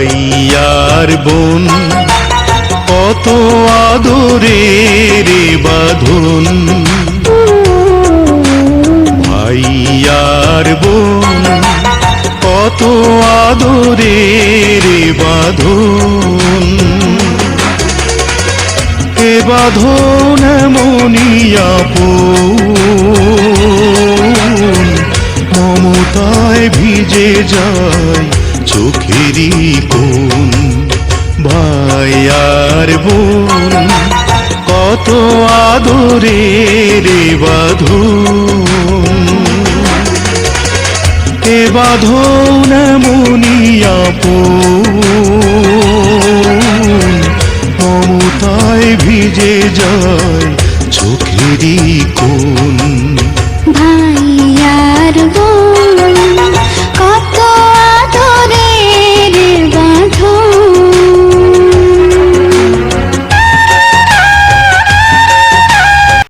ভাই আর বোন কত আদরের বাঁধন, ভাই আর বোন কত আদরের বাঁধন। এ বাঁধন এমনই আপন, মমতায় ভিজে যায় চোখেরই কোণ। ভাই আর বোন কত আদরের বাঁধন, এ বাঁধন এমন